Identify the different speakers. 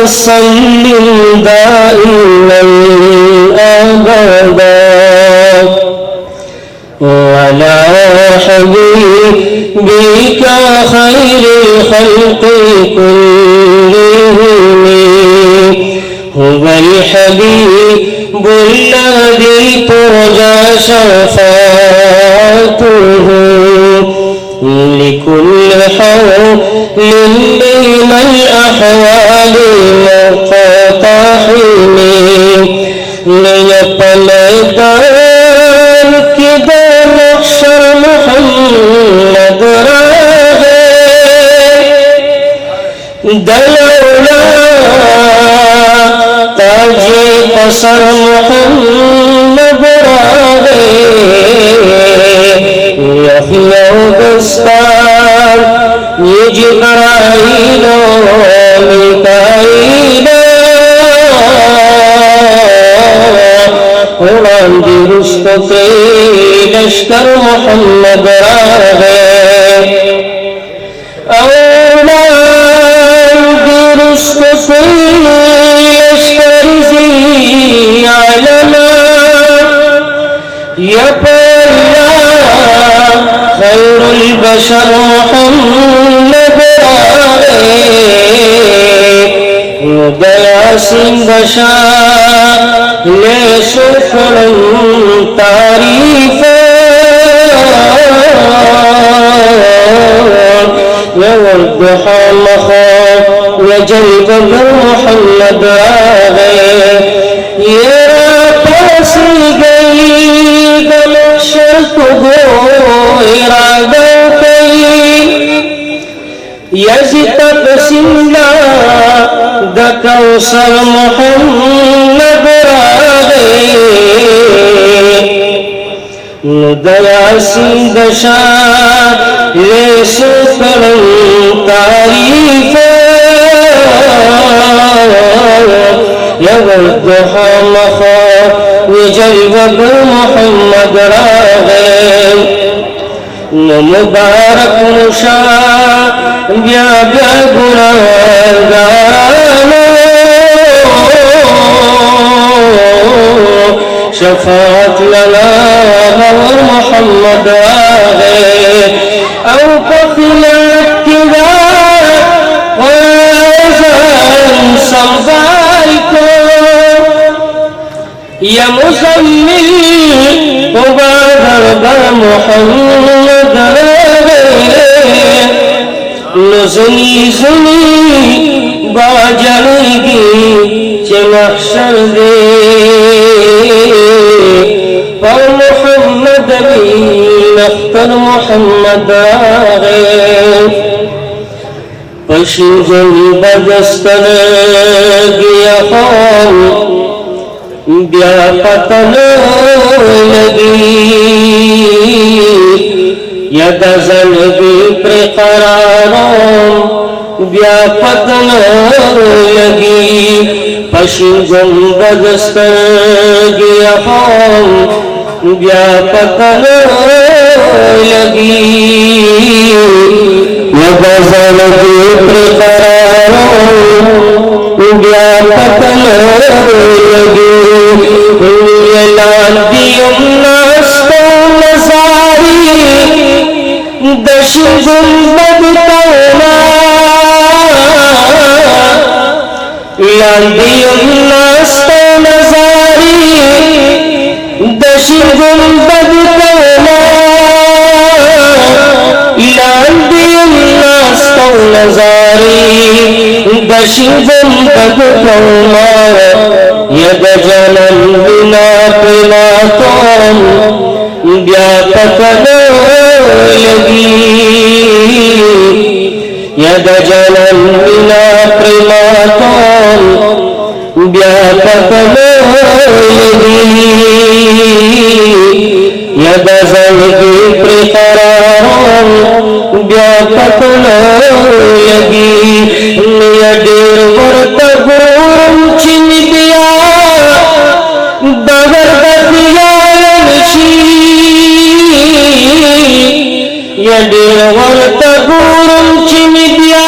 Speaker 1: وسلم دائما أبدا وعلى حبيبك خير الخلق كلهم هو الحبيب الذي ترجى شفاعته لكل حول من الأحوال مقتحم ليقلدان كده محشر محمد راغي دلولا تاجي قصر محمد راغي يحيى بستان جبرائيل وميكائيل قرآن درست في لشکر محمد راغي أولاد درست في لشکر زی علما يبلغ خير البشر محمد راغي ودياسين بشار لشكر تعريفا والضحى مخاف وجلب محمد راغي يا پاسی گئی دمشق کو ارادہ کئی یزید پسندہ دکوثر محمد راغی ندیاسی دشا لیسو کرن تعریفا والضحى مخاف وجلب محمد راغي مبارك نشا بیا بیا گناہگارانو شفاعت لنا محمد راغي او قتلت كذا ويزن صبايكو يا مزمل وبادر محمد راغي نزني زني باجرگی چه محشر دے پر محمد بین اختر محمد راغي پشیزن بدستر گیا خون بیا پتن لگی ید زنگی پر قراروں بیا پتن لگی پشیزن بدستر گیا خون بیا پتن لگی ید زنگی پر قراروں بیا پتن لگی لالدیم ناستو نزاری دشن گنبد تونا لالدیم ناستو نزاری دشن گنبد تونا لالدیم ناستو نزاری دشن گنبد تونا ید جنن بنا پلاتون بیا پتن لگی ید جنن بنا پلاتون بیا پتن لگی ید زنگی پرقرارون بیا پتن لگی یدیر ورطگون چین بیا بغر بدیانشی یدیر ورطگون چین بیا